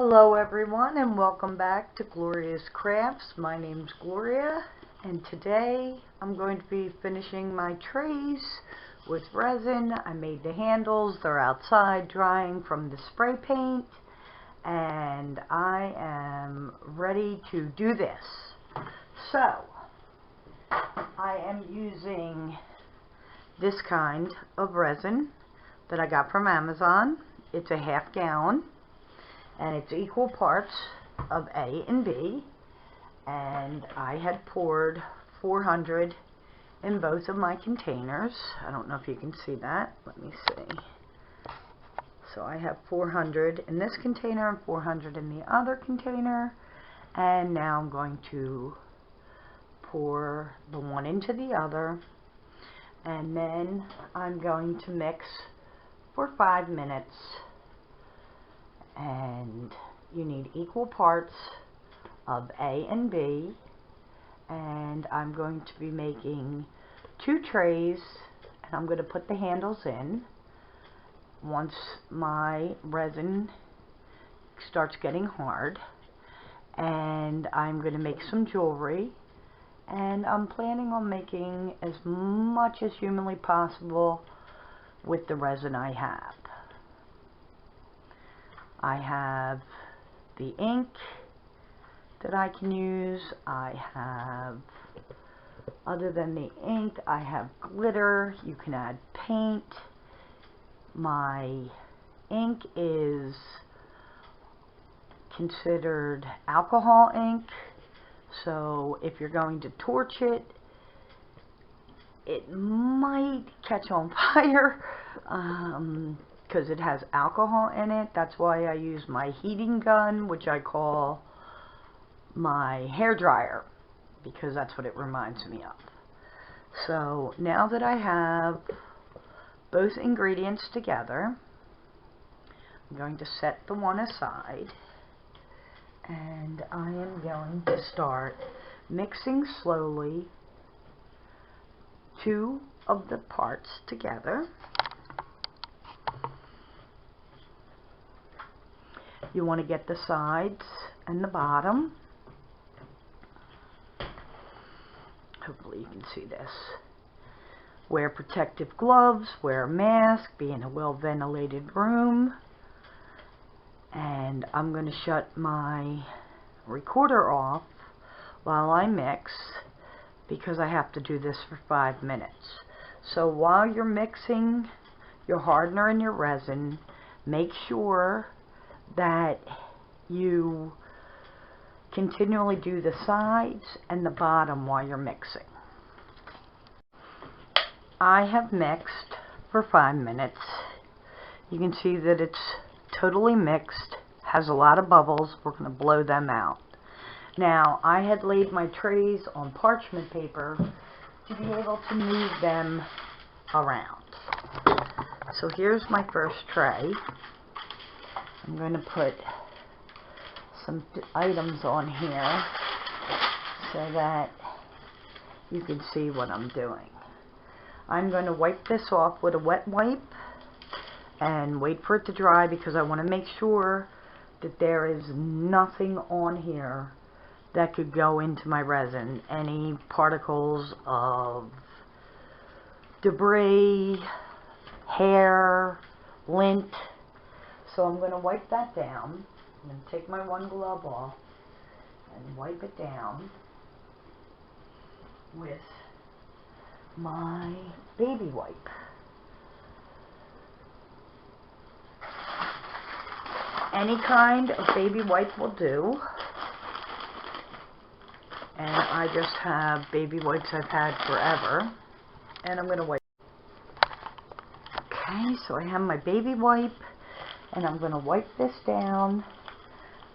Hello everyone and welcome back to Gloria's Crafts. My name's Gloria and today I'm going to be finishing my trays with resin. I made the handles. They're outside drying from the spray paint and I am ready to do this. So I am using this kind of resin that I got from Amazon. It's a half gallon. And it's equal parts of A and B, and I had poured 400 in both of my containers. I don't know if you can see that. Let me see. So I have 400 in this container and 400 in the other container, and now I'm going to pour the one into the other, and then I'm going to mix for 5 minutes. And you need equal parts of A and B, and I'm going to be making 2 trays, and I'm going to put the handles in once my resin starts getting hard. And I'm going to make some jewelry, and I'm planning on making as much as humanly possible with the resin I have. I have the ink that I can use. I have, other than the ink, I have glitter. You can add paint. My ink is considered alcohol ink, so if you're going to torch it, it might catch on fire. Because it has alcohol in it. That's why I use my heating gun, which I call my hair dryer, because that's what it reminds me of. So now that I have both ingredients together, I'm going to set the one aside, and I am going to start mixing slowly 2 of the parts together. You want to get the sides and the bottom. Hopefully you can see this. Wear protective gloves, wear a mask, be in a well-ventilated room. And I'm going to shut my recorder off while I mix, because I have to do this for 5 minutes. So while you're mixing your hardener and your resin, make sure that you continually do the sides and the bottom while you're mixing. I have mixed for 5 minutes. You can see that it's totally mixed, has a lot of bubbles. We're going to blow them out. Now, I had laid my trays on parchment paper to be able to move them around. So here's my first tray. I'm going to put some items on here so that you can see what I'm doing. I'm going to wipe this off with a wet wipe and wait for it to dry, because I want to make sure that there is nothing on here that could go into my resin. Any particles of debris, hair, lint. So I'm going to wipe that down. I'm going to take my one glove off and wipe it down with my baby wipe. Any kind of baby wipe will do. And I just have baby wipes I've had forever. And I'm going to wipe. Okay, so I have my baby wipe. And I'm going to wipe this down,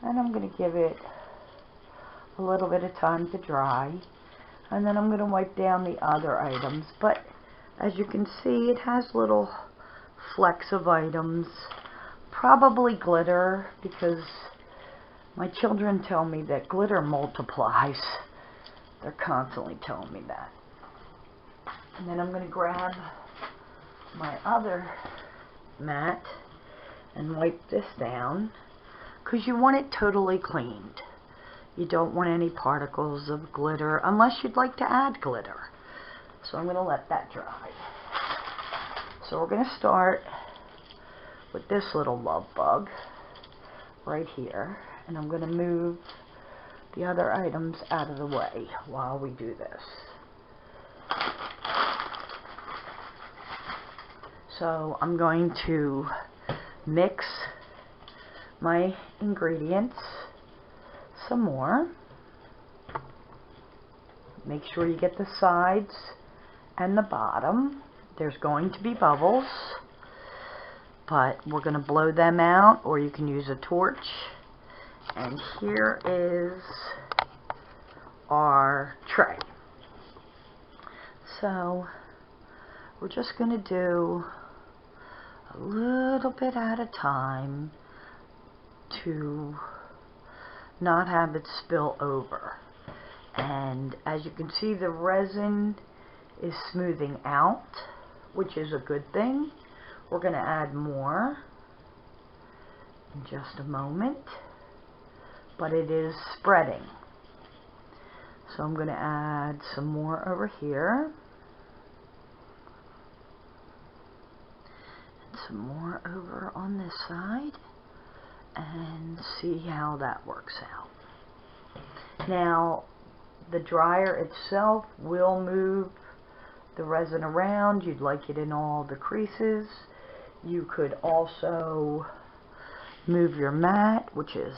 and I'm going to give it a little bit of time to dry, and then I'm going to wipe down the other items. But as you can see, it has little flecks of items, probably glitter, because my children tell me that glitter multiplies. They're constantly telling me that. And then I'm going to grab my other mat and wipe this down. because you want it totally cleaned. You don't want any particles of glitter unless you'd like to add glitter. So I'm going to let that dry. So we're going to start with this little love bug right here, and I'm going to move the other items out of the way while we do this. So I'm going to mix my ingredients some more. Make sure you get the sides and the bottom. There's going to be bubbles, but we're going to blow them out, or you can use a torch. And here is our tray. So we're just going to do a little bit at a time to not have it spill over. And as you can see, the resin is smoothing out, which is a good thing. We're going to add more in just a moment, but it is spreading. So I'm going to add some more over here, and some more over on this side, and see how that works out. Now, the dryer itself will move the resin around. You'd like it in all the creases. You could also move your mat, which is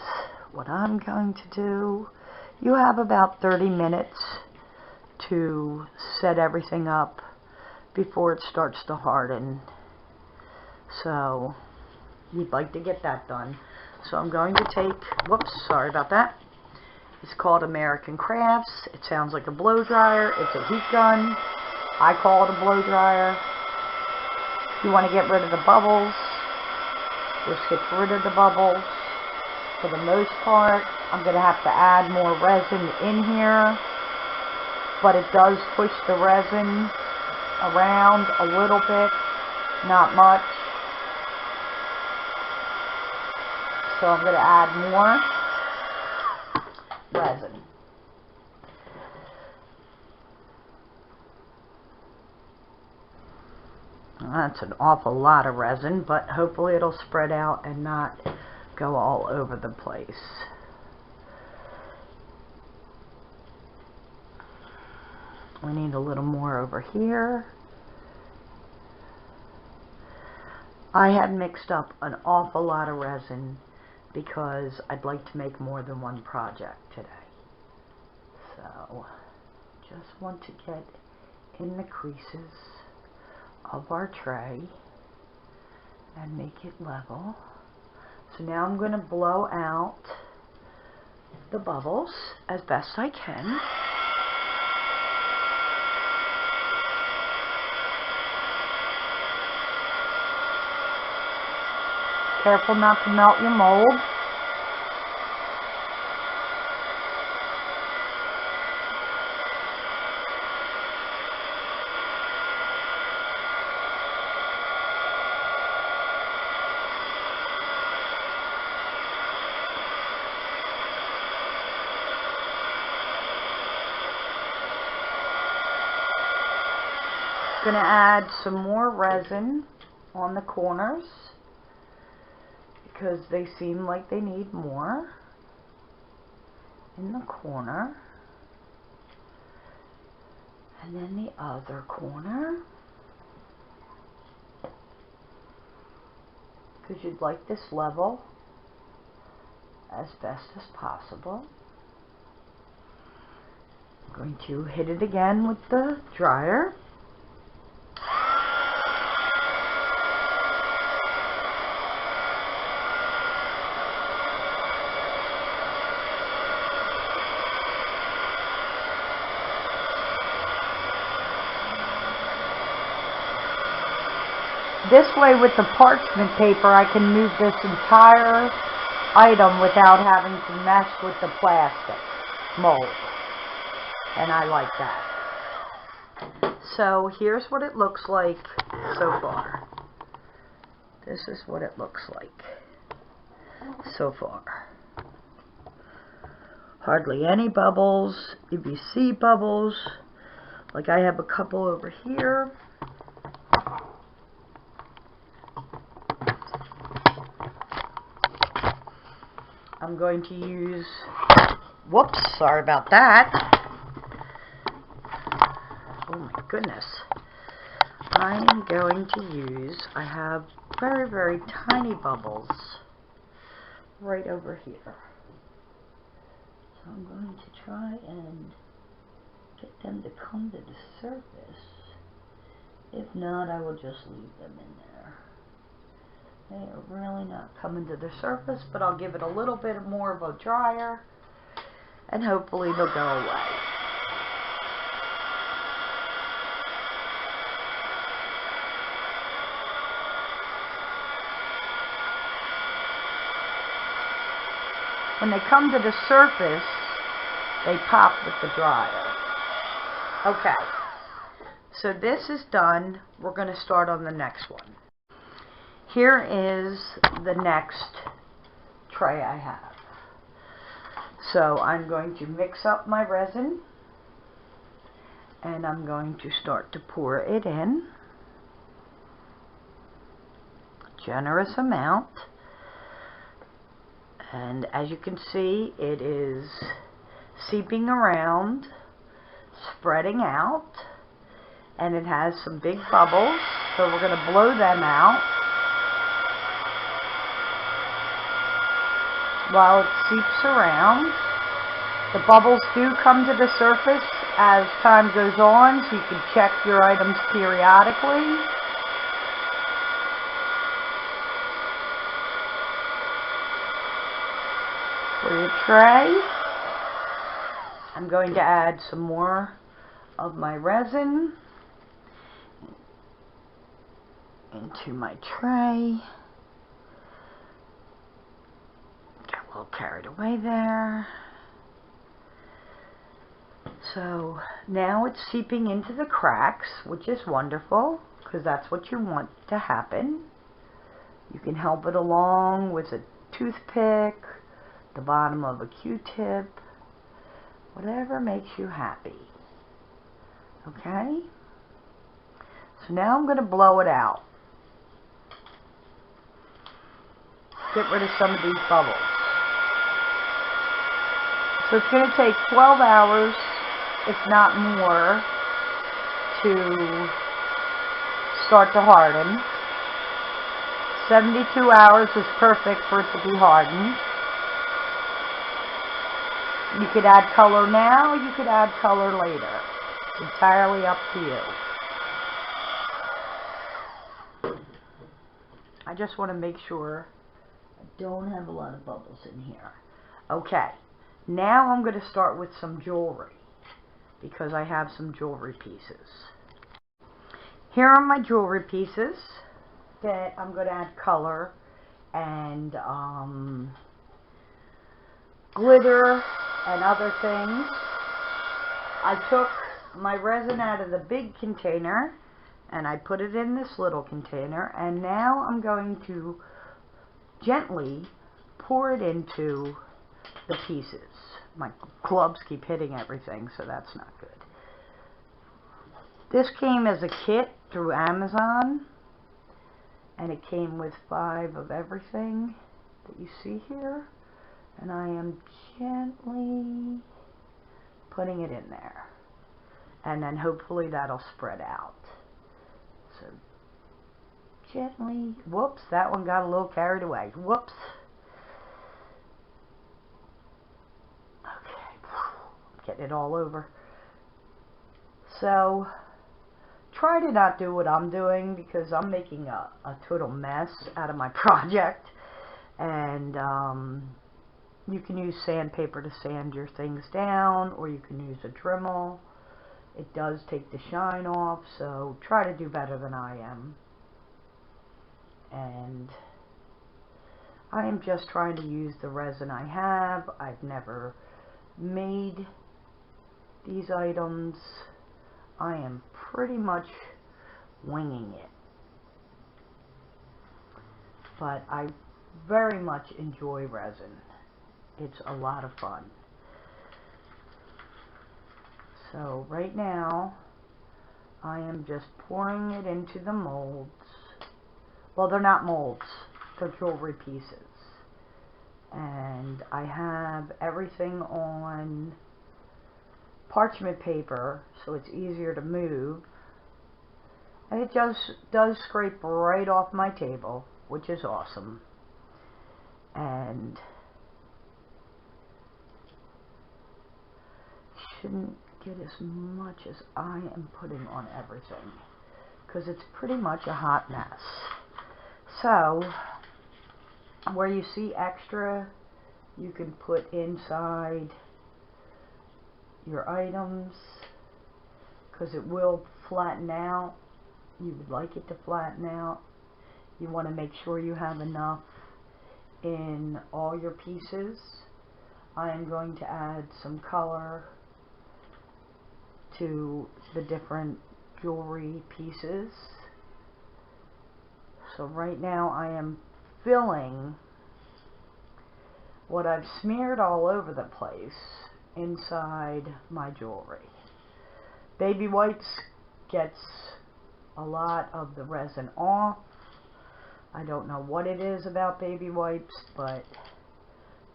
what I'm going to do. You have about 30 minutes to set everything up before it starts to harden. So you'd like to get that done. So I'm going to take, whoops, sorry about that. It's called American Crafts. It sounds like a blow dryer. It's a heat gun. I call it a blow dryer. You want to get rid of the bubbles. Just get rid of the bubbles. For the most part, I'm going to have to add more resin in here, but it does push the resin around a little bit, not much. So I'm going to add more resin. That's an awful lot of resin, but hopefully it'll spread out and not go all over the place. We need a little more over here. I had mixed up an awful lot of resin because I'd like to make more than one project today. So just want to get in the creases of our tray and make it level. So now I'm going to blow out the bubbles as best I can. Careful not to melt your mold. Going to add some more resin on the corners because they seem like they need more in the corner, and then the other corner, because you'd like this level as best as possible. I'm going to hit it again with the dryer. This way, with the parchment paper, I can move this entire item without having to mess with the plastic mold. And I like that. So here's what it looks like so far. This is what it looks like. so far. Hardly any bubbles. If you see bubbles, like I have a couple over here, I'm going to use, whoops, sorry about that. Oh my goodness. I'm going to use, I have very, very tiny bubbles right over here. So I'm going to try and get them to come to the surface. If not, I will just leave them in there. They are really not coming to the surface, but I'll give it a little bit more of a dryer, and hopefully they'll go away. When they come to the surface, they pop with the dryer. Okay, so this is done. We're going to start on the next one. Here is the next tray I have. So I'm going to mix up my resin, and I'm going to start to pour it in. Generous amount. And as you can see, it is seeping around, spreading out, and it has some big bubbles, so we're going to blow them out while it seeps around. The bubbles do come to the surface as time goes on, so you can check your items periodically. For your tray, I'm going to add some more of my resin into my tray. Got a little carried away there. So now it's seeping into the cracks, which is wonderful because that's what you want to happen. You can help it along with a toothpick, the bottom of a Q-tip, whatever makes you happy. Okay? So now I'm going to blow it out. Get rid of some of these bubbles. So it's going to take 12 hours, if not more, to start to harden. 72 hours is perfect for it to be hardened. You could add color now, you could add color later. It's entirely up to you. I just want to make sure I don't have a lot of bubbles in here. Okay, now I'm going to start with some jewelry because I have some jewelry pieces. Here are my jewelry pieces that I'm going to add color and glitter and other things. I took my resin out of the big container and I put it in this little container, and now I'm going to gently pour it into the pieces. My gloves keep hitting everything, so that's not good. This came as a kit through Amazon, and it came with 5 of everything that you see here. And I am gently putting it in there. And then hopefully that'll spread out. So gently, whoops, that one got a little carried away. Whoops. Okay, getting it all over. So try to not do what I'm doing because I'm making a total mess out of my project. And you can use sandpaper to sand your things down, or you can use a Dremel. It does take the shine off, so try to do better than I am. And I am just trying to use the resin I have. I've never made these items. I am pretty much winging it. But I very much enjoy resin. It's a lot of fun. So right now I am just pouring it into the molds. Well, they're not molds, they're jewelry pieces. And I have everything on parchment paper so it's easier to move. And it just does scrape right off my table, which is awesome. And shouldn't get as much as I am putting on everything, because it's pretty much a hot mess. So where you see extra, you can put inside your items, because it will flatten out. You would like it to flatten out. You want to make sure you have enough in all your pieces. I am going to add some color to the different jewelry pieces. So right now I am filling what I've smeared all over the place inside my jewelry. Baby wipes gets a lot of the resin off. I don't know what it is about baby wipes, but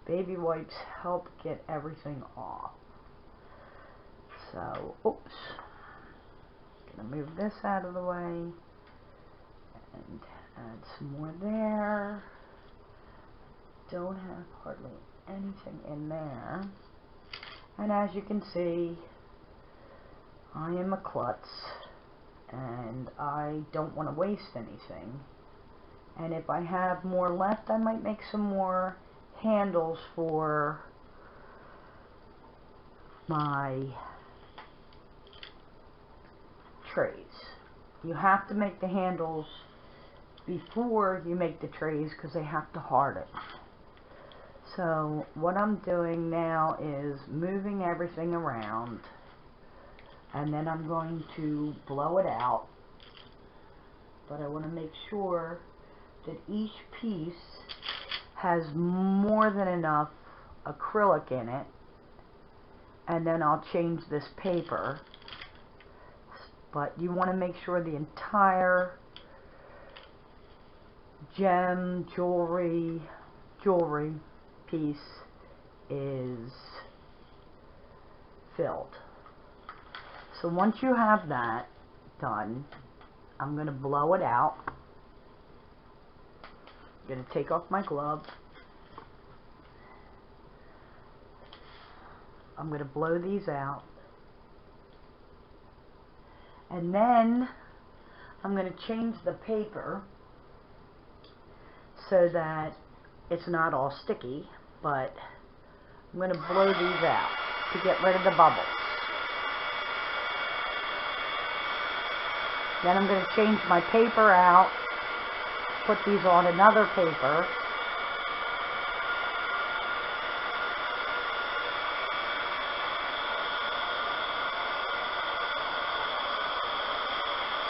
baby wipes help get everything off. So, oops. Gonna move this out of the way and add some more there. Don't have hardly anything in there. And as you can see, I am a klutz and I don't want to waste anything. And if I have more left, I might make some more handles for my trays. You have to make the handles before you make the trays because they have to harden. So what I'm doing now is moving everything around, and then I'm going to blow it out. But I want to make sure that each piece has more than enough acrylic in it, and then I'll change this paper. But you want to make sure the entire gem jewelry piece is filled. So once you have that done, I'm going to blow it out. I'm going to take off my glove. I'm going to blow these out. And then I'm going to change the paper so that it's not all sticky, but I'm going to blow these out to get rid of the bubbles. Then I'm going to change my paper out, put these on another paper,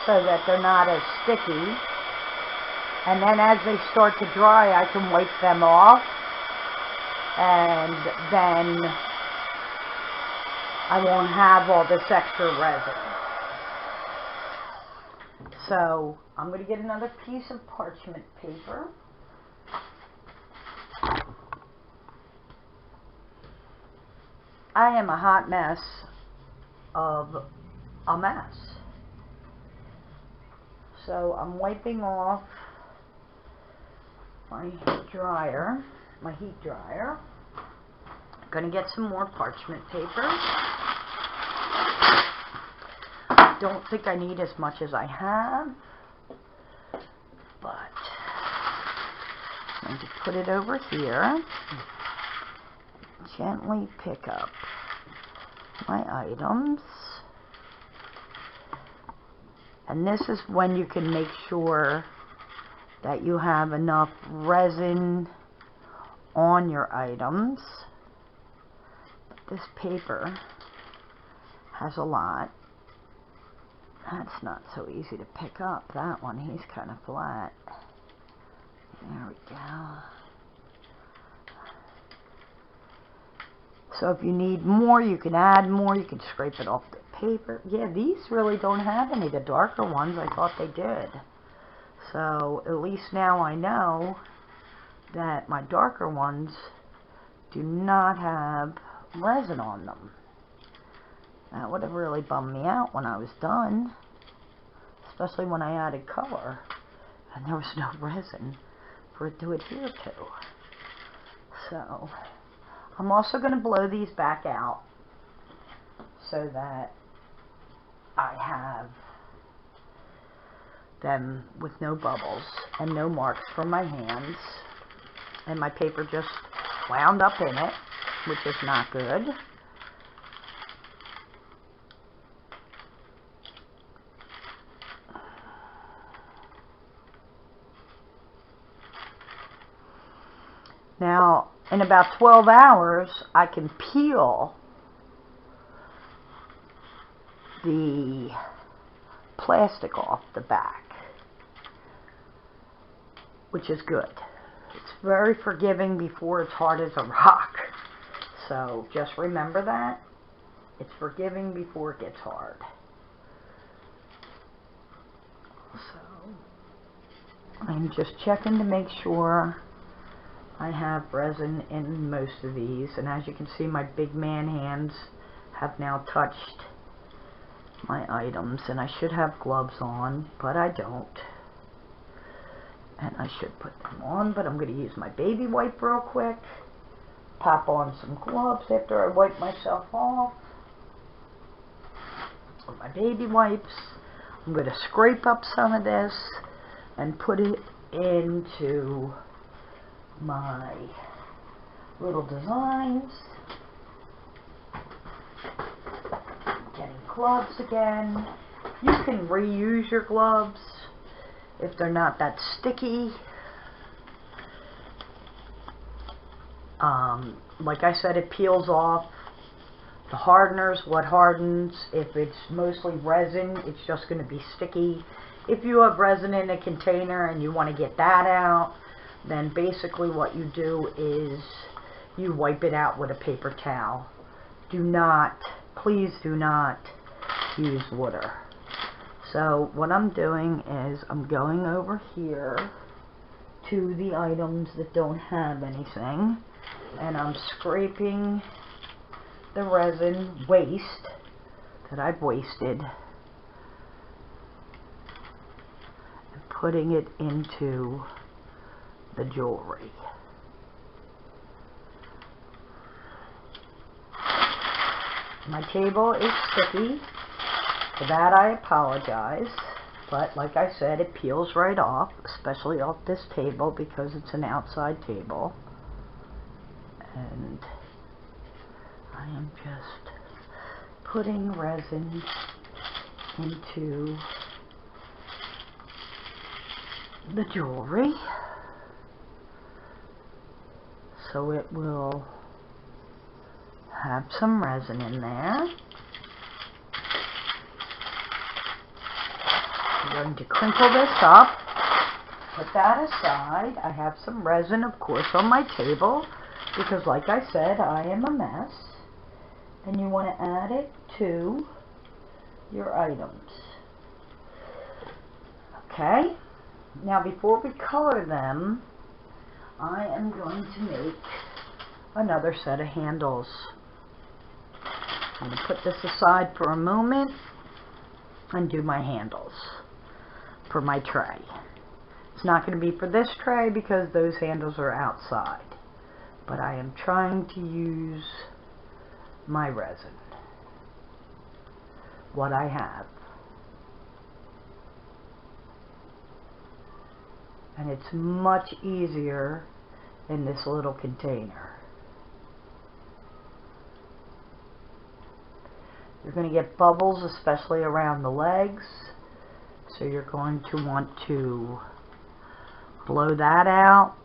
so that they're not as sticky. And then as they start to dry, I can wipe them off, and then I won't have all this extra resin. So I'm going to get another piece of parchment paper. I am a hot mess of a mess. So I'm wiping off my heat dryer. I'm going to get some more parchment paper. Don't think I need as much as I have, but I'm going to put it over here. Gently pick up my items. And this is when you can make sure that you have enough resin on your items. This paper has a lot. That's not so easy to pick up. That one, he's kind of flat. There we go. So if you need more, you can add more. You can scrape it off the paper. Yeah, these really don't have any. The darker ones, I thought they did. So at least now I know that my darker ones do not have resin on them. That would have really bummed me out when I was done, especially when I added color and there was no resin for it to adhere to. So I'm also going to blow these back out so that I have them with no bubbles and no marks from my hands, and my paper just wound up in it, which is not good. Now, in about 12 hours, I can peel the plastic off the back, which is good. It's very forgiving before it's hard as a rock. So just remember that. It's forgiving before it gets hard. So I'm just checking to make sure I have resin in most of these, and as you can see, my big man hands have now touched my items, and I should have gloves on, but I don't. And I should put them on, but I'm going to use my baby wipe real quick. Pop on some gloves after I wipe myself off with my baby wipes. I'm going to scrape up some of this and put it into my little designs. Getting gloves again. You can reuse your gloves if they're not that sticky. Like I said, it peels off. The hardeners, what hardens, if it's mostly resin, it's just going to be sticky. If you have resin in a container and you want to get that out, then basically what you do is you wipe it out with a paper towel. Do not, please do not use water. So what I'm doing is I'm going over here to the items that don't have anything, and I'm scraping the resin waste that I've wasted and putting it into the jewelry. My table is sticky. For that I apologize, but like I said, it peels right off, especially off this table because it's an outside table. And I am just putting resin into the jewelry so it will have some resin in there. I'm going to crinkle this up, put that aside. I have some resin, of course, on my table because, like I said, I am a mess, and you want to add it to your items. Okay, now before we color them, I am going to make another set of handles. I'm going to put this aside for a moment and do my handles for my tray. It's not going to be for this tray because those handles are outside, but I am trying to use my resin, what I have, and it's much easier in this little container. You're going to get bubbles, especially around the legs, so you're going to want to blow that out.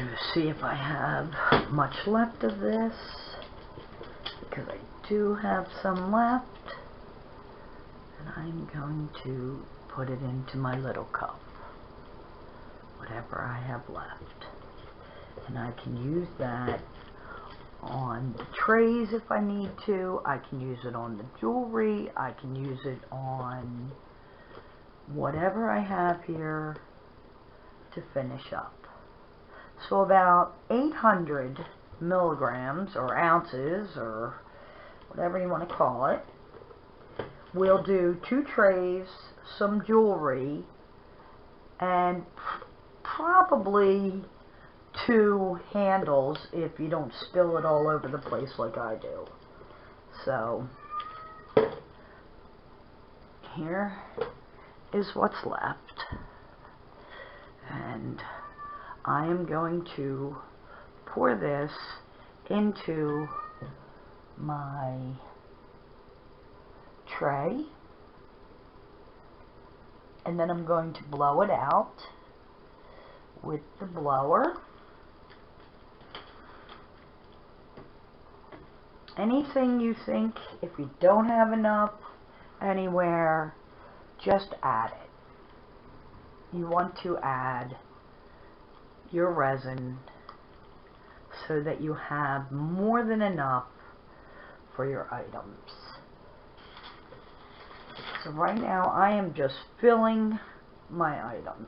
to see if I have much left of this, because I do have some left, and I'm going to put it into my little cup, whatever I have left, and I can use that on the trays if I need to. I can use it on the jewelry. I can use it on whatever I have here to finish up. So about 800 milligrams or ounces or whatever you want to call it. We'll do 2 trays, some jewelry, and probably 2 handles if you don't spill it all over the place like I do. So here is what's left, and I am going to pour this into my tray, and then I'm going to blow it out with the blower. Anything you think, if you don't have enough anywhere, just add it. You want to add your resin so that you have more than enough for your items. So right now I am just filling my items.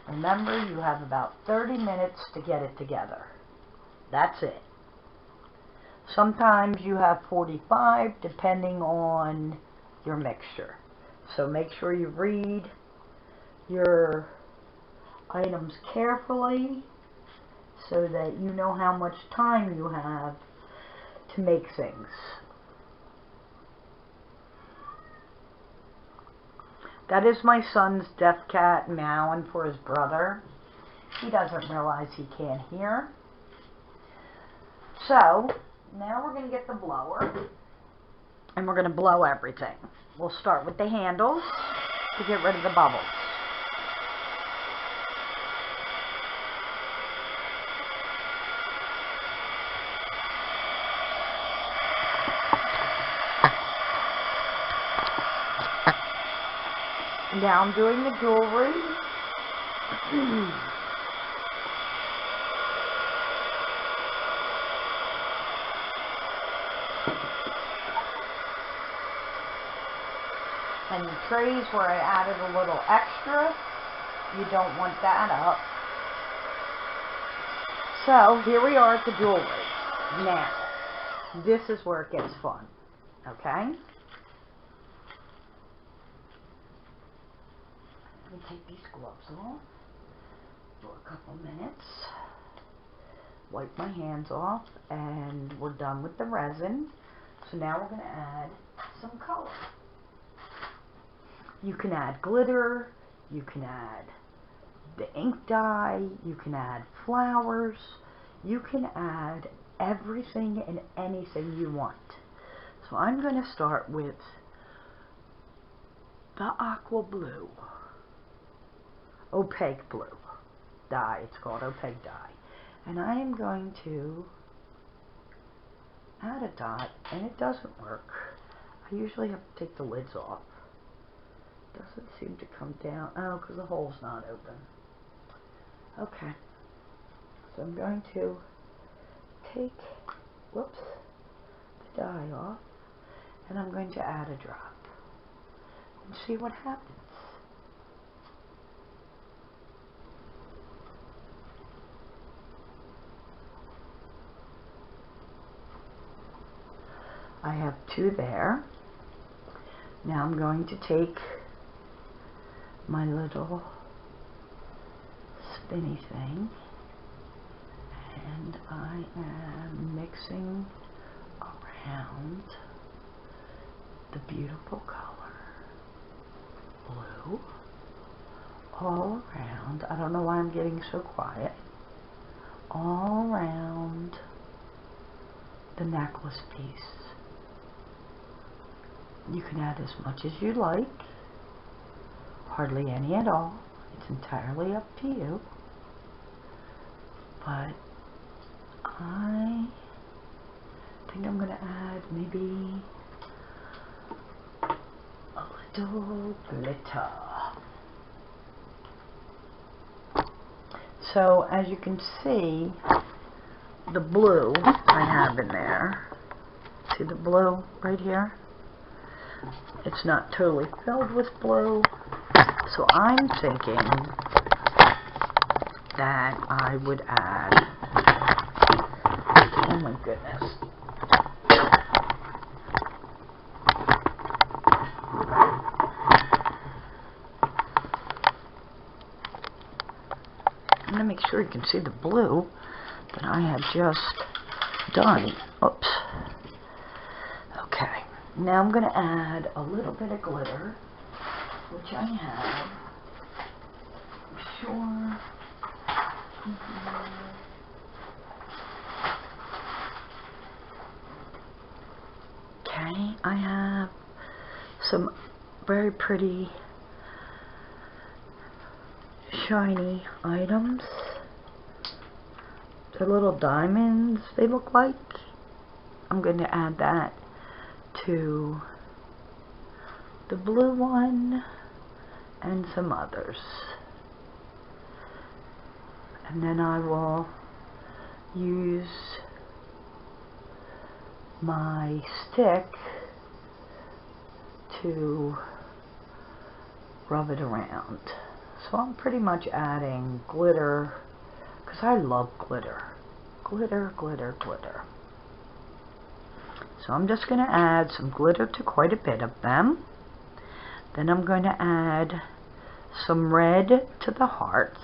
Remember, you have about 30 minutes to get it together. That's it. Sometimes you have 45 depending on your mixture. So make sure you read your items carefully so that you know how much time you have to make things. That is my son's deaf cat meowing for his brother. He doesn't realize he can't hear. So now we're going to get the blower and we're going to blow everything. We'll start with the handles to get rid of the bubbles. Now I'm doing the jewelry. And the trays where I added a little extra, you don't want that up. So here we are at the jewelry. Now, this is where it gets fun. Okay? Let me take these gloves off for a couple minutes. Wipe my hands off, and we're done with the resin. So now we're going to add some color. You can add glitter, you can add the ink dye, you can add flowers, you can add everything and anything you want. So I'm going to start with the aqua blue, opaque blue dye. It's called opaque dye. And I am going to add a dot, and it doesn't work. I usually have to take the lids off. Doesn't seem to come down. Oh, because the hole's not open. Okay. So I'm going to take, whoops, the dye off, and I'm going to add a drop and see what happens. I have 2 there. Now I'm going to take my little spinny thing, and I am mixing around the beautiful color blue all around. I don't know why I'm getting so quiet. All around the necklace piece. You can add as much as you like, hardly any at all. It's entirely up to you. but I think I'm going to add maybe a little glitter. So as you can see, the blue I have in there, see the blue right here? It's not totally filled with blue, so I'm thinking that I would add, oh my goodness, I'm going to make sure you can see the blue that I have just done. Oops. Okay, now I'm going to add a little bit of glitter, which I have, I'm sure. Okay, I have some very pretty shiny items. They're little diamonds, they look like. I'm going to add that to the blue one and some others. And then I will use my stick to rub it around. So I'm pretty much adding glitter, because I love glitter. Glitter, glitter, glitter. So I'm just going to add some glitter to quite a bit of them. Then I'm going to add some red to the hearts.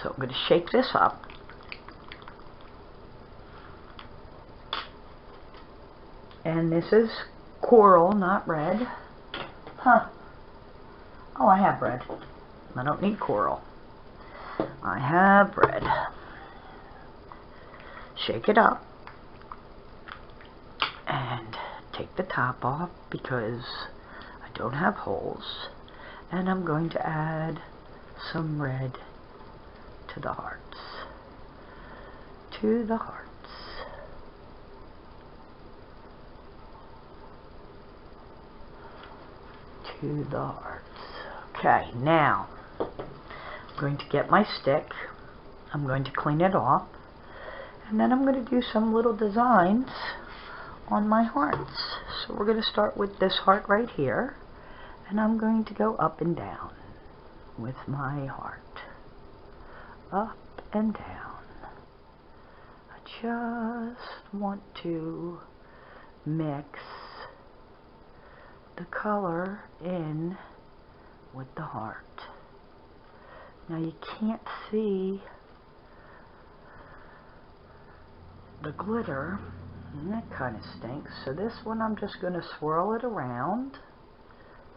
So I'm going to shake this up. And this is coral, not red. Huh. Oh, I have red. I don't need coral. I have red. Shake it up. And take the top off because I don't have holes. And I'm going to add some red to the hearts. To the hearts. To the hearts. Okay, now I'm going to get my stick. I'm going to clean it off. And then I'm going to do some little designs on my hearts. So we're going to start with this heart right here. And I'm going to go up and down with my heart. Up and down. I just want to mix the color in with the heart. Now you can't see the glitter, and that kind of stinks. So this one I'm just going to swirl it around.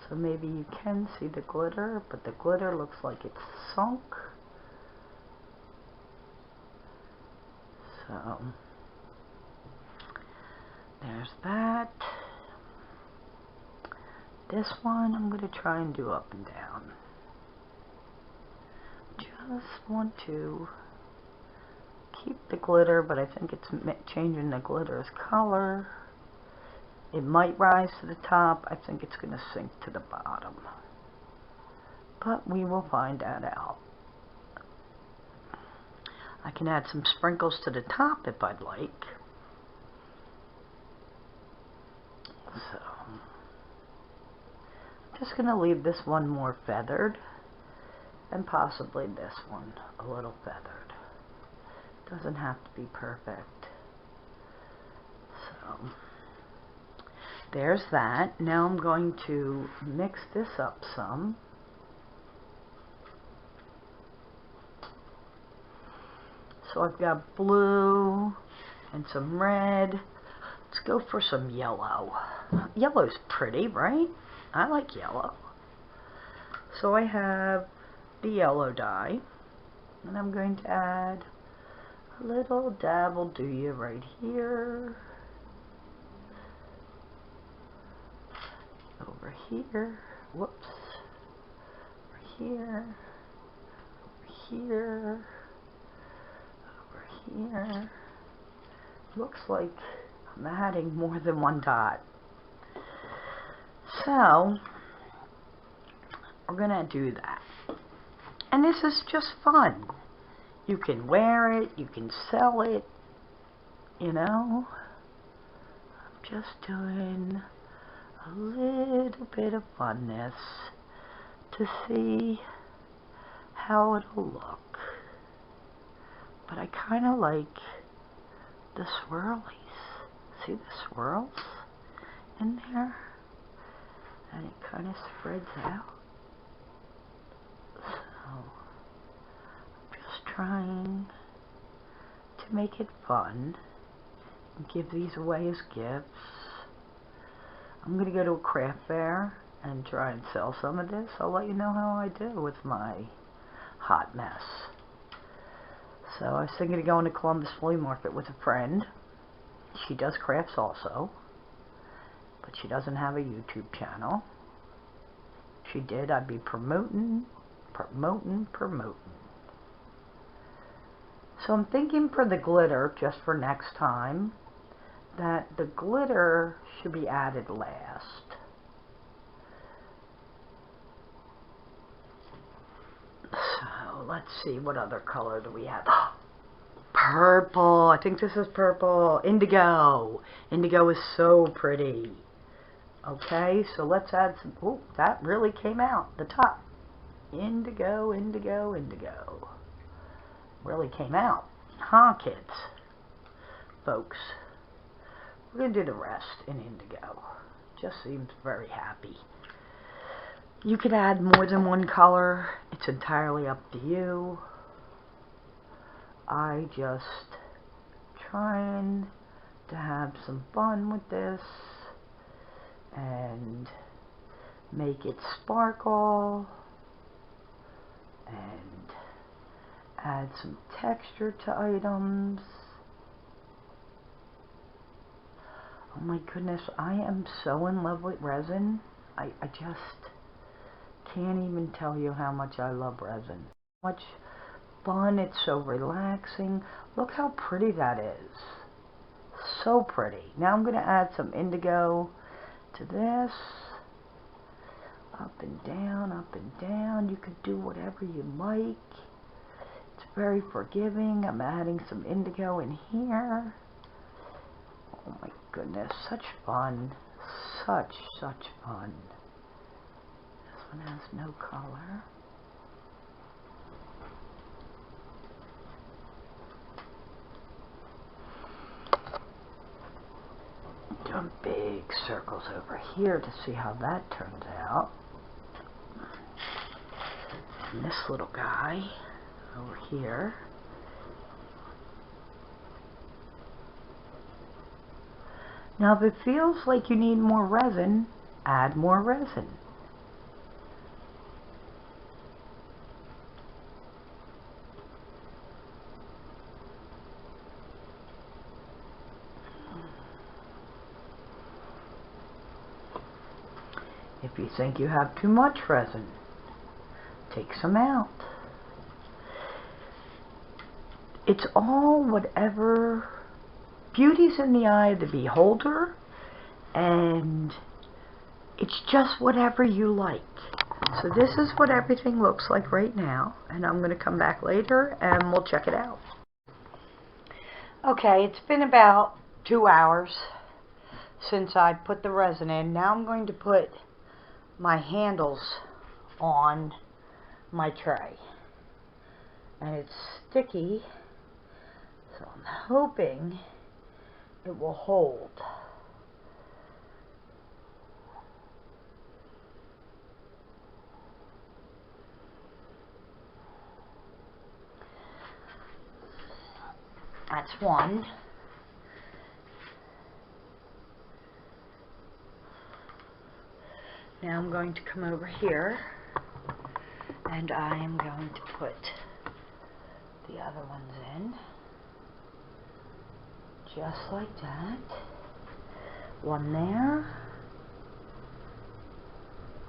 So maybe you can see the glitter, but the glitter looks like it's sunk. So there's that. This one I'm going to try and do up and down. Just want to keep the glitter, but I think it's changing the glitter's color. It might rise to the top. I think it's going to sink to the bottom. But we will find that out. I can add some sprinkles to the top if I'd like. So I'm just going to leave this one more feathered, and possibly this one a little feathered. Doesn't have to be perfect. So there's that. Now I'm going to mix this up some. So I've got blue and some red. Let's go for some yellow. Yellow's pretty, right? I like yellow. So I have the yellow dye, and I'm going to add a little dab will do you right here, over here, whoops, over here, here, over here. Looks like I'm adding more than one dot. So we're gonna do that. And this is just fun. You can wear it, you can sell it, you know. I'm just doing a little bit of funness to see how it'll look. But I kind of like the swirlies. See the swirls in there? And it kind of spreads out. So I'm just trying to make it fun and give these away as gifts. I'm going to go to a craft fair and try and sell some of this. I'll let you know how I do with my hot mess. So I was thinking of going to Columbus Flea Market with a friend. She does crafts also, but she doesn't have a YouTube channel. If she did, I'd be promoting. So I'm thinking for the glitter, just for next time, that the glitter should be added last. So let's see, what other color do we have? Purple. I think this is purple. Indigo. Indigo is so pretty. Okay, so let's add some. Oh, that really came out. The top. Indigo, indigo, indigo. Really came out. Huh, kids? Folks. We're going to do the rest in indigo. Just seems very happy. You could add more than one color. It's entirely up to you. I just trying to have some fun with this and make it sparkle and add some texture to items. Oh my goodness, I am so in love with resin. I just can't even tell you how much I love resin. Much fun, it's so relaxing. Look how pretty that is. So pretty. Now I'm going to add some indigo to this. Up and down, up and down. You could do whatever you like. It's very forgiving. I'm adding some indigo in here. Oh my goodness, such fun. Such fun. This one has no color. Doing big circles over here to see how that turns out. And this little guy over here. Now if it feels like you need more resin, add more resin. If you think you have too much resin, take some out. It's all whatever. Beauty's in the eye of the beholder, and it's just whatever you like. So this is what everything looks like right now, and I'm going to come back later and we'll check it out. Okay, it's been about 2 hours since I put the resin in. Now I'm going to put my handles on my tray, and it's sticky, so I'm hoping it will hold. That's one. Now I'm going to come over here and I am going to put the other ones in. Just like that. One there.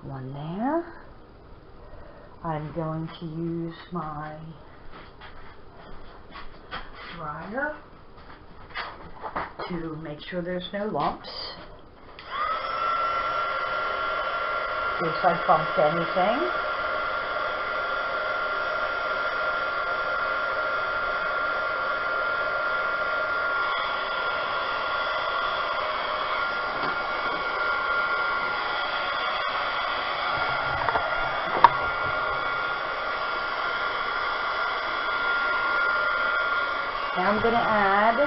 One there. I'm going to use my dryer to make sure there's no lumps. In case I bumped anything. Now I'm going to add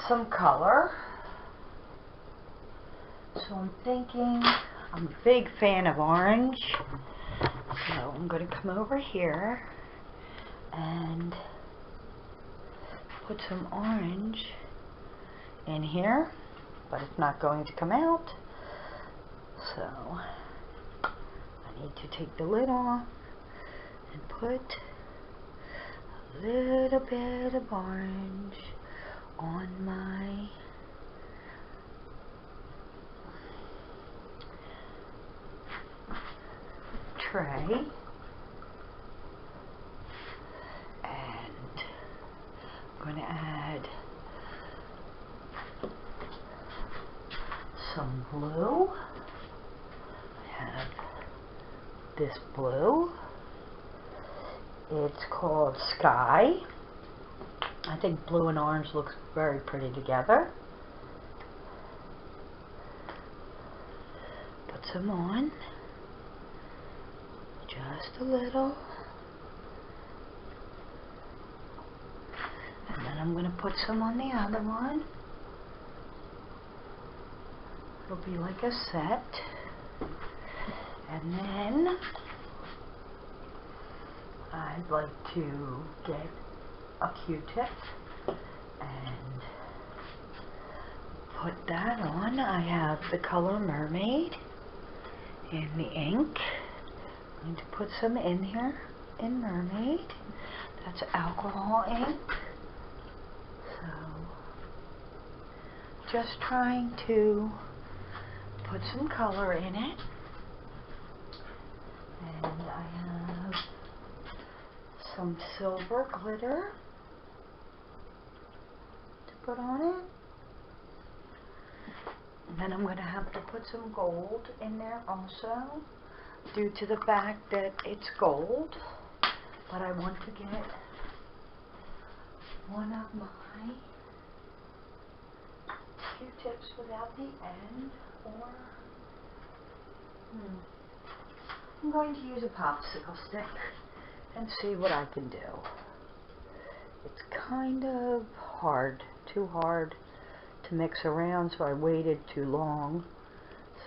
some color. So I'm thinking, I'm a big fan of orange. So I'm going to come over here and put some orange in here, but it's not going to come out. So I need to take the lid off and put a little bit of orange on my tray, and I'm going to add some blue. I have this blue. It's called Sky. I think blue and orange looks very pretty together. Put some on. Just a little. And then I'm going to put some on the other one. It'll be like a set. And then I'd like to get a Q-tip and put that on. I have the color Mermaid in the ink. I'm going to put some in here in Mermaid. That's alcohol ink. So just trying to put some color in it. And I have some silver glitter to put on it. And then I'm going to have to put some gold in there also, due to the fact that it's gold. But I want to get one of my Q-tips without the end, or I'm going to use a popsicle stick and see what I can do. It's kind of hard, too hard to mix around, so I waited too long.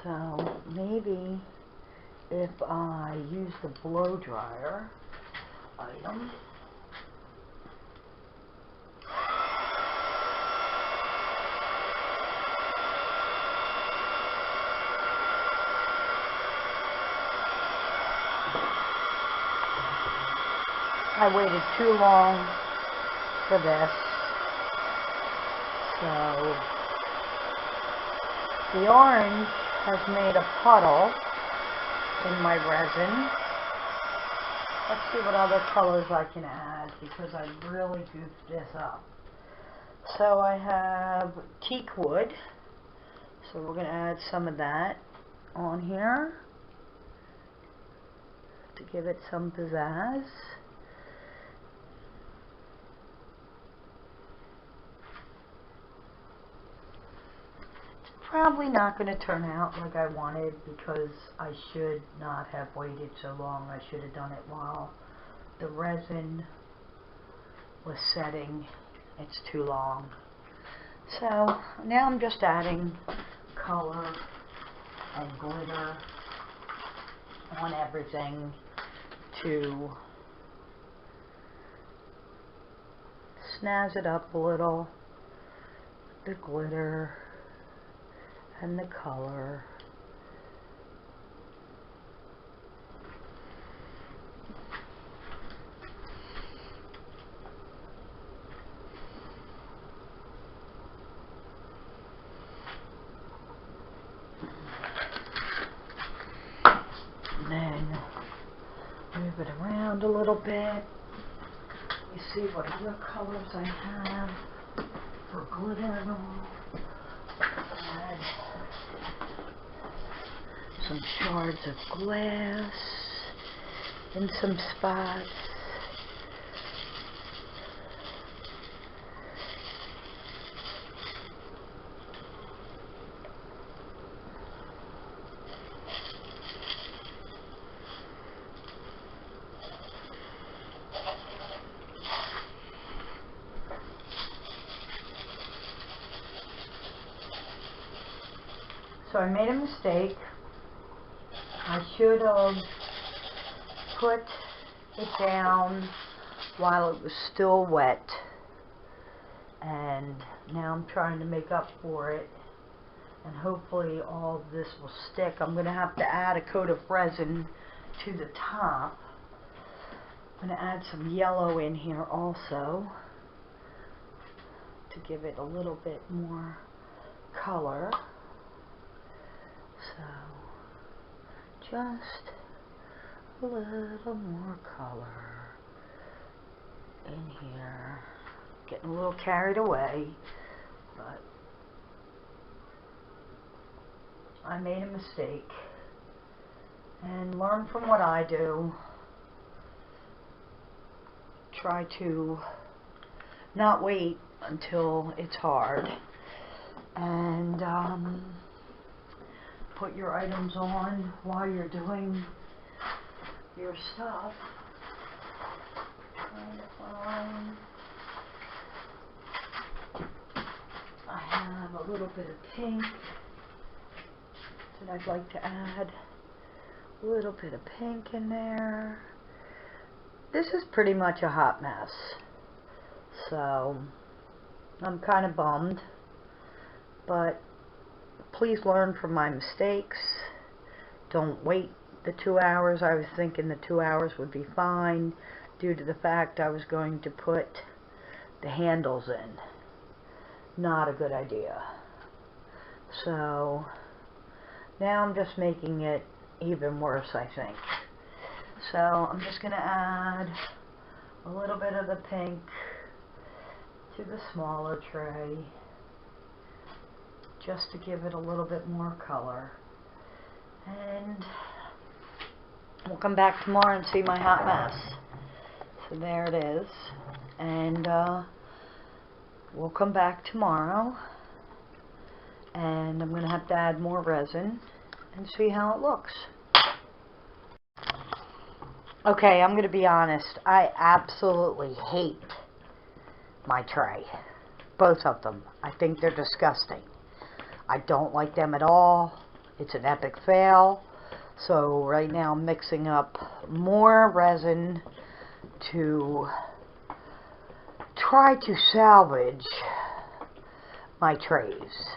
So maybe if I use the blow dryer item, I waited too long for this, so the orange has made a puddle in my resin. Let's see what other colors I can add, because I really goofed this up. So I have teak wood, so we're going to add some of that on here to give it some pizzazz. Probably not going to turn out like I wanted, because I should not have waited so long. I should have done it while the resin was setting. It's too long. So now I'm just adding color and glitter on everything to snazz it up a little. The glitter and the color. And then move it around a little bit. You see what other colors I have for glitter and all. Add some shards of glass in some spots. So I made a mistake. I should have put it down while it was still wet, and now I'm trying to make up for it, and hopefully all of this will stick. I'm going to have to add a coat of resin to the top. I'm going to add some yellow in here also to give it a little bit more color. So, just a little more color in here. Getting a little carried away, but I made a mistake. And learn from what I do. Try to not wait until it's hard. And, put your items on while you're doing your stuff. Trying to find. I have a little bit of pink that I'd like to add. A little bit of pink in there. This is pretty much a hot mess. So I'm kind of bummed, but please learn from my mistakes. Don't wait the 2 hours. I was thinking the 2 hours would be fine due to the fact I was going to put the handles in. Not a good idea. So now I'm just making it even worse, I think. So I'm just going to add a little bit of the pink to the smaller tray, just to give it a little bit more color. And we'll come back tomorrow and see my hot mess. So there it is. And we'll come back tomorrow, and I'm going to have to add more resin and see how it looks. Okay, I'm going to be honest. I absolutely hate my tray. Both of them. I think they're disgusting. I don't like them at all. It's an epic fail. So right now I'm mixing up more resin to try to salvage my trays.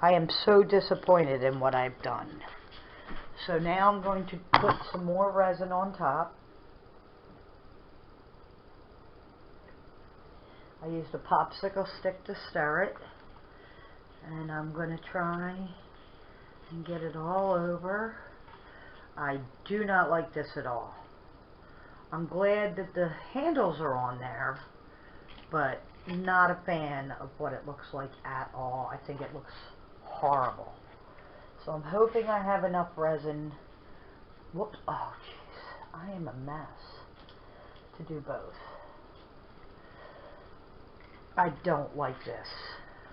I am so disappointed in what I've done. So now I'm going to put some more resin on top. I used a popsicle stick to stir it, and I'm going to try and get it all over. I do not like this at all. I'm glad that the handles are on there, but not a fan of what it looks like at all. I think it looks horrible. So I'm hoping I have enough resin. Whoops. Oh, jeez. I am a mess to do both. I don't like this.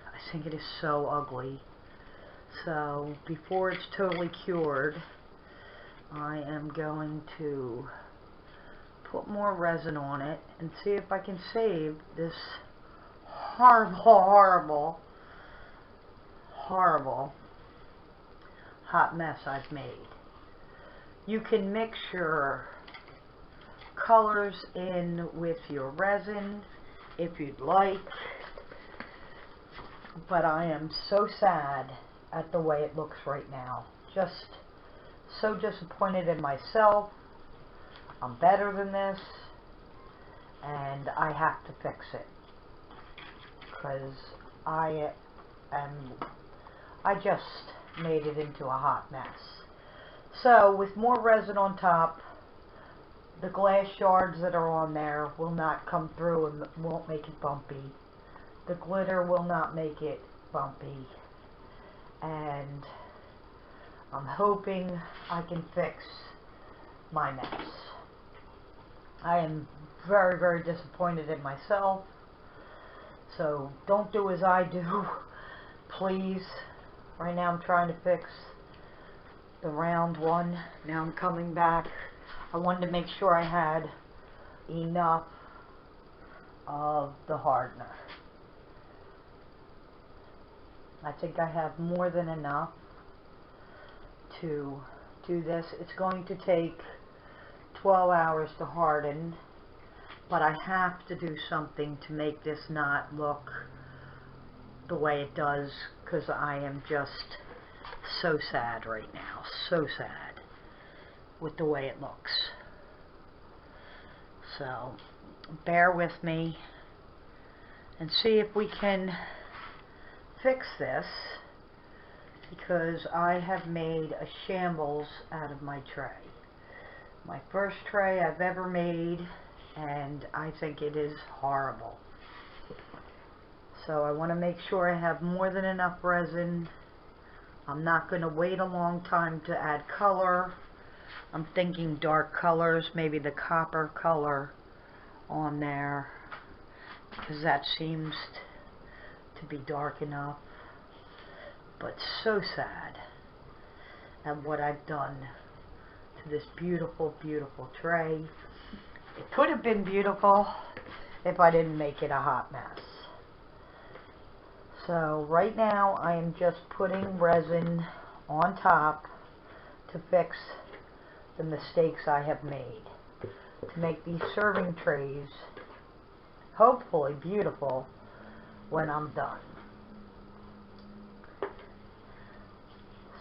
I think it is so ugly. So before it's totally cured, I am going to put more resin on it and see if I can save this horrible hot mess I've made. You can mix your colors in with your resin if you'd like, but I am so sad at the way it looks right now. Just so disappointed in myself. I'm better than this, and I have to fix it, because I just made it into a hot mess. So with more resin on top, the glass shards that are on there will not come through and won't make it bumpy. The glitter will not make it bumpy. And I'm hoping I can fix my mess. I am very, very disappointed in myself. So don't do as I do, please. Right now I'm trying to fix the round one. Now I'm coming back. I wanted to make sure I had enough of the hardener. I think I have more than enough to do this. It's going to take 12 hours to harden, but I have to do something to make this not look the way it does, because I am just so sad right now. So sad with the way it looks. So bear with me and see if we can fix this, because I have made a shambles out of my tray. My first tray I've ever made, and I think it is horrible. So I want to make sure I have more than enough resin. I'm not going to wait a long time to add color. I'm thinking dark colors, maybe the copper color on there, because that seems to be dark enough. But so sad at what I've done to this beautiful, beautiful tray. It could have been beautiful if I didn't make it a hot mess. So right now I am just putting resin on top to fix the mistakes I have made, to make these serving trays hopefully beautiful when I'm done.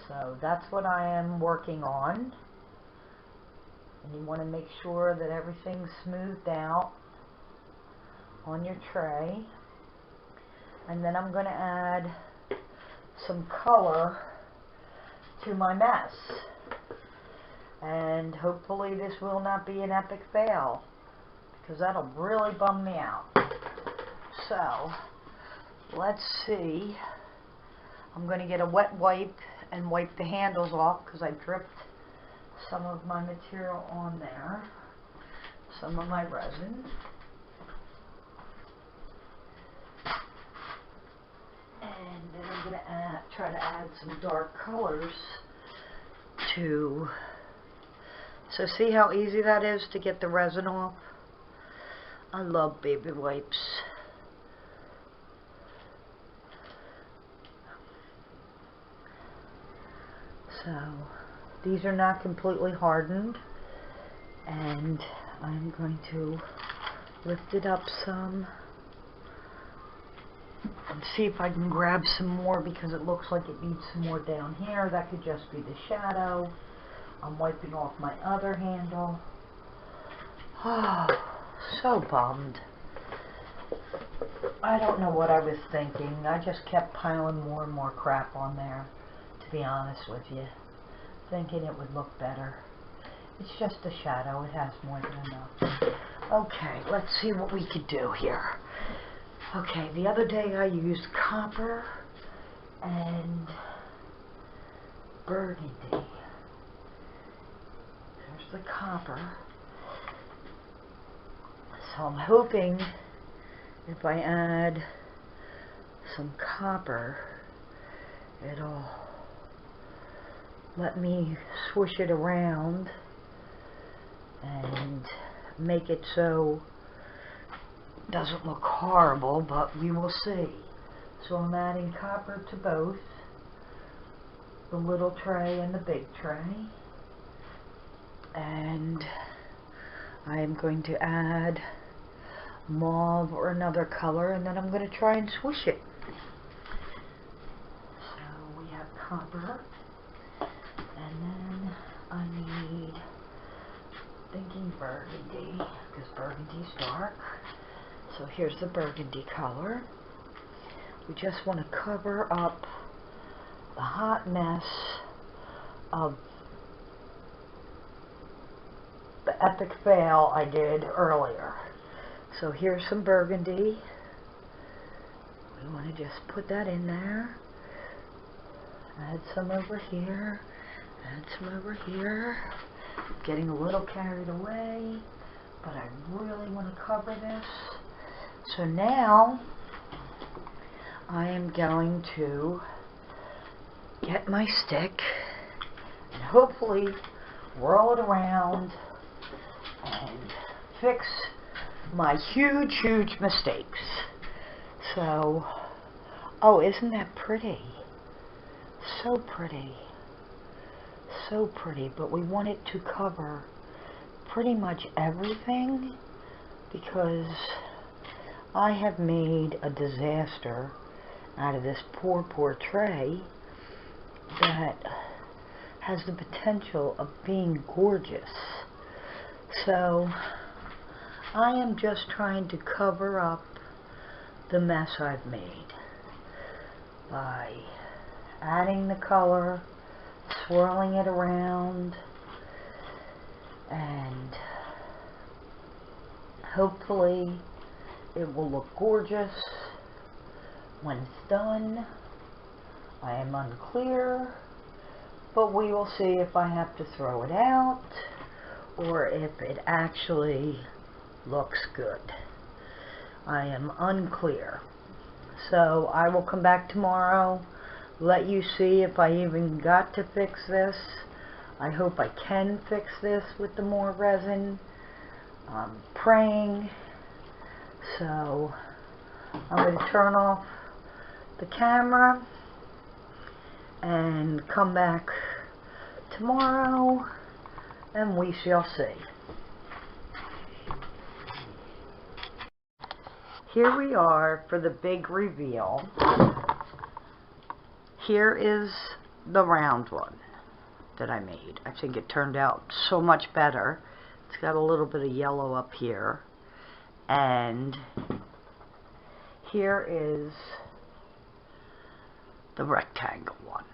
So that's what I am working on. And you want to make sure that everything's smoothed out on your tray. And then I'm going to add some color to my mess. And hopefully this will not be an epic fail, because that'll really bum me out. So let's see. I'm going to get a wet wipe and wipe the handles off, because I dripped some of my material on there, some of my resin. And then I'm going to try to add some dark colors to... So see how easy that is to get the resin off? I love baby wipes. So these are not completely hardened, and I'm going to lift it up some and see if I can grab some more, because it looks like it needs some more down here. That could just be the shadow. I'm wiping off my other handle. Oh, so bummed. I don't know what I was thinking. I just kept piling more and more crap on there, to be honest with you, thinking it would look better. It's just a shadow. It has more than enough. Okay, let's see what we could do here. Okay, the other day I used copper and burgundy. There's the copper. So I'm hoping if I add some copper, it'll let me swish it around and make it so it doesn't look horrible, but we will see. So I'm adding copper to both the little tray and the big tray, and I am going to add mauve or another color, and then I'm going to try and swish it. So we have copper, and then I need, thinking burgundy, because burgundy's dark. So here's the burgundy color. We just want to cover up the hot mess of the epic fail I did earlier. So here's some burgundy. We want to just put that in there. Add some over here. Add some over here. Getting a little carried away, but I really want to cover this. So now I am going to get my stick and hopefully roll it around and fix my huge mistakes. So, oh, isn't that pretty? So pretty. So pretty, but we want it to cover pretty much everything because I have made a disaster out of this poor tray that has the potential of being gorgeous. So I am just trying to cover up the mess I've made by adding the color, swirling it around, and hopefully it will look gorgeous when it's done. I am unclear, but we will see if I have to throw it out or if it actually looks good. I am unclear. So I will come back tomorrow, let you see if I even got to fix this. I hope I can fix this with the more resin. I'm praying. So I'm going to turn off the camera and come back tomorrow and we shall see. Here we are for the big reveal. Here is the round one that I made. I think it turned out so much better. It's got a little bit of yellow up here. And here is the rectangle one.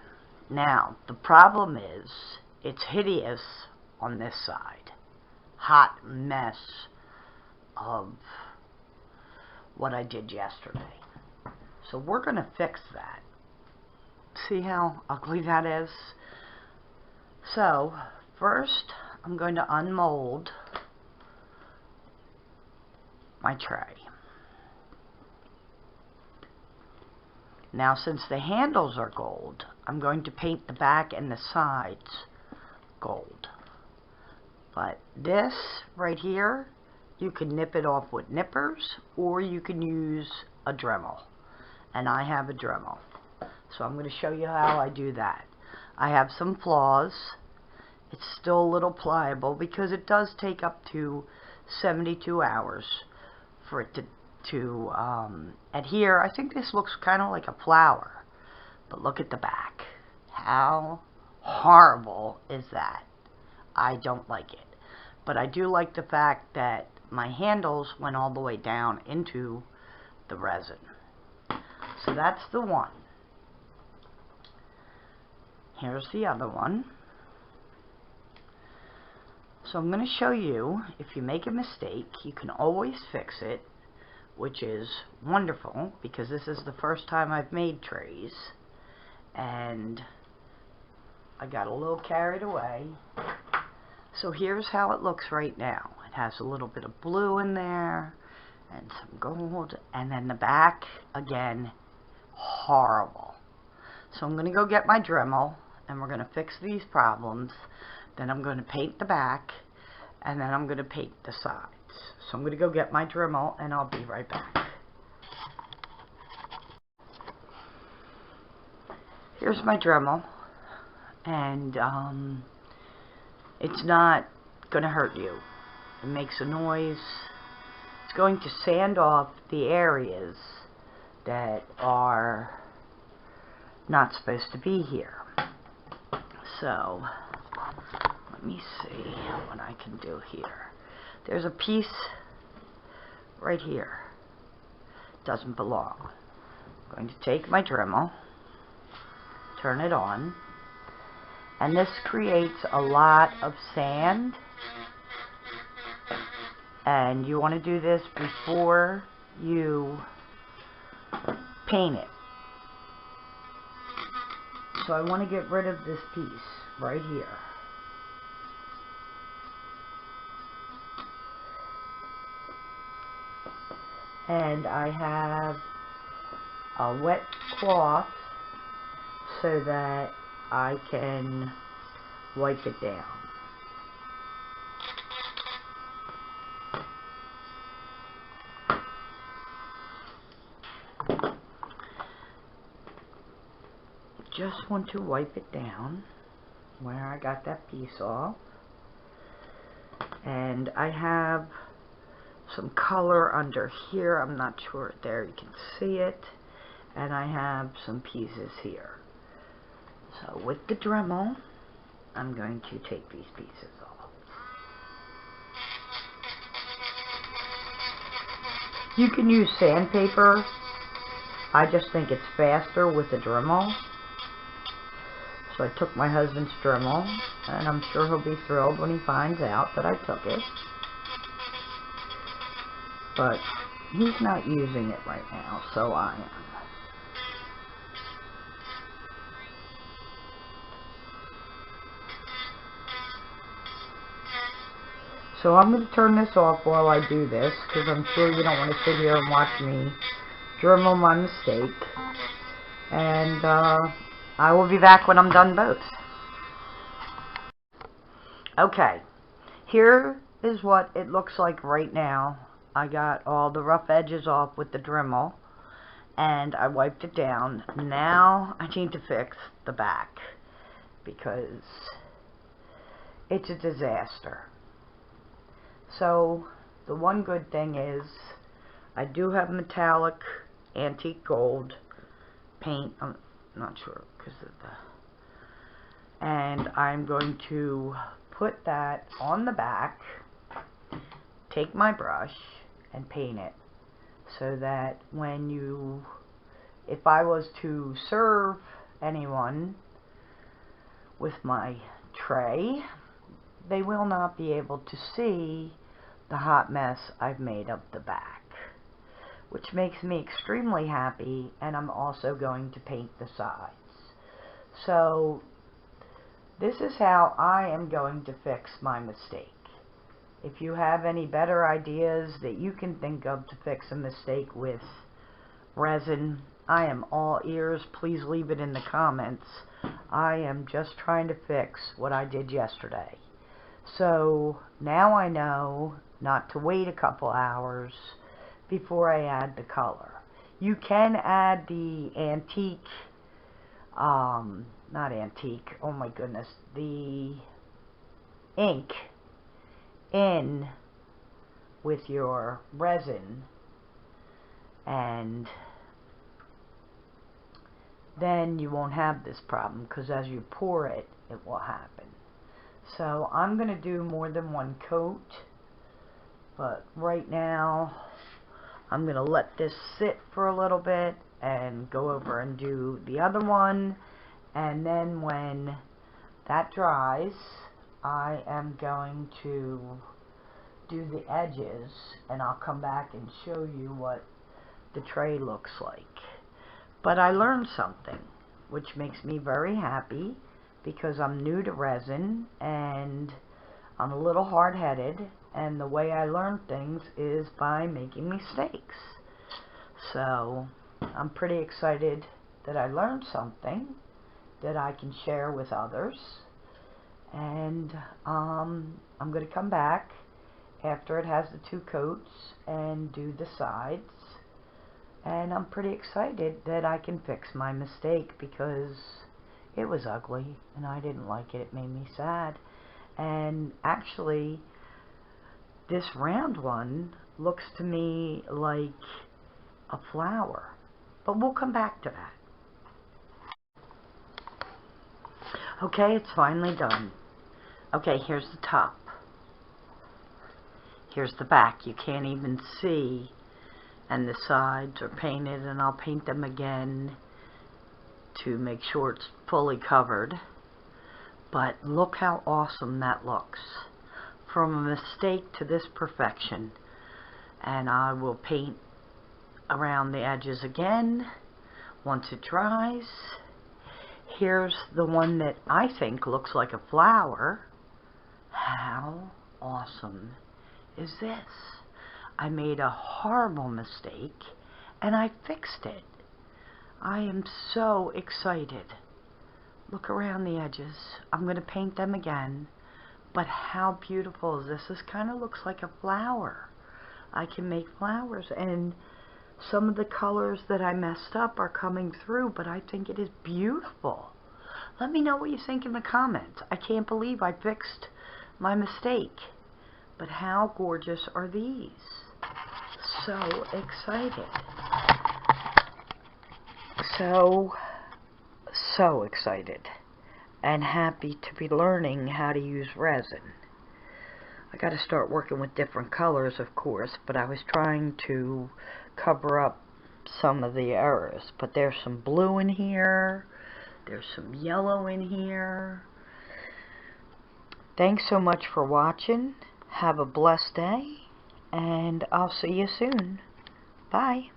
Now, the problem is it's hideous on this side. Hot mess of what I did yesterday. So we're going to fix that. See how ugly that is? So first I'm going to unmold my tray. Now since the handles are gold, I'm going to paint the back and the sides gold. But this right here, you can nip it off with nippers, or you can use a Dremel. And I have a Dremel. So I'm going to show you how I do that. I have some flaws. It's still a little pliable because it does take up to 72 hours for it to adhere. I think this looks kind of like a flower. But look at the back. How horrible is that? I don't like it. But I do like the fact that my handles went all the way down into the resin. So that's the one. Here's the other one. So I'm going to show you, if you make a mistake, you can always fix it, which is wonderful because this is the first time I've made trays. And I got a little carried away. So here's how it looks right now. It has a little bit of blue in there and some gold, and then the back again, horrible. So I'm going to go get my Dremel and we're going to fix these problems. Then I'm going to paint the back and then I'm going to paint the sides. So I'm going to go get my Dremel and I'll be right back. Here's my Dremel, and it's not going to hurt you. It makes a noise. It's going to sand off the areas that are not supposed to be here. So let me see what I can do here. There's a piece right here. Doesn't belong. I'm going to take my Dremel, turn it on, and this creates a lot of sand And you want to do this before you paint it. So I want to get rid of this piece right here. And I have a wet cloth so that I can wipe it down. Just want to wipe it down where I got that piece off. And I have some color under here. I'm not sure. There, you can see it. And I have some pieces here. So with the Dremel, I'm going to take these pieces off. You can use sandpaper. I just think it's faster with the Dremel. So I took my husband's Dremel, and I'm sure he'll be thrilled when he finds out that I took it. But he's not using it right now, so I am. So I'm going to turn this off while I do this, because I'm sure you don't want to sit here and watch me Dremel my mistake. And I will be back when I'm done both. Okay, here is what it looks like right now. I got all the rough edges off with the Dremel, and I wiped it down. Now I need to fix the back, because it's a disaster. So the one good thing is I do have metallic antique gold paint. I'm not sure because of the... And I'm going to put that on the back, take my brush and paint it so that when you, if I was to serve anyone with my tray, they will not be able to see the hot mess I've made of the back, which makes me extremely happy. And I'm also going to paint the sides. So this is how I am going to fix my mistake. If you have any better ideas that you can think of to fix a mistake with resin, I am all ears. Please leave it in the comments. I am just trying to fix what I did yesterday. So now I know not to wait a couple hours before I add the color. You can add the antique, not antique, oh my goodness, the ink in with your resin, and then you won't have this problem, because as you pour it, it will happen. So I'm going to do more than one coat, but right now I'm going to let this sit for a little bit and go over and do the other one. And then when that dries, I am going to do the edges, and I'll come back and show you what the tray looks like. But I learned something, which makes me very happy, because I'm new to resin and I'm a little hard-headed, and the way I learn things is by making mistakes. So I'm pretty excited that I learned something that I can share with others. And I'm going to come back after it has the two coats and do the sides. And I'm pretty excited that I can fix my mistake, because it was ugly and I didn't like it. It made me sad. And actually, this round one looks to me like a flower. But we'll come back to that. Okay, it's finally done. Okay, here's the top. Here's the back. You can't even see. And the sides are painted, and I'll paint them again to make sure it's fully covered. But look how awesome that looks. from a mistake to this perfection. And I will paint around the edges again once it dries. Here's the one that I think looks like a flower. How awesome is this? I made a horrible mistake and I fixed it. I am so excited. Look around the edges. I'm going to paint them again. But how beautiful is this? This kind of looks like a flower. I can make flowers, and some of the colors that I messed up are coming through, but I think it is beautiful. Let me know what you think in the comments. I can't believe I fixed my mistake. But how gorgeous are these? So excited. So excited and happy to be learning how to use resin. I got to start working with different colors, of course, but I was trying to cover up some of the errors. But there's some blue in here. There's some yellow in here. Thanks so much for watching. Have a blessed day, and I'll see you soon. Bye.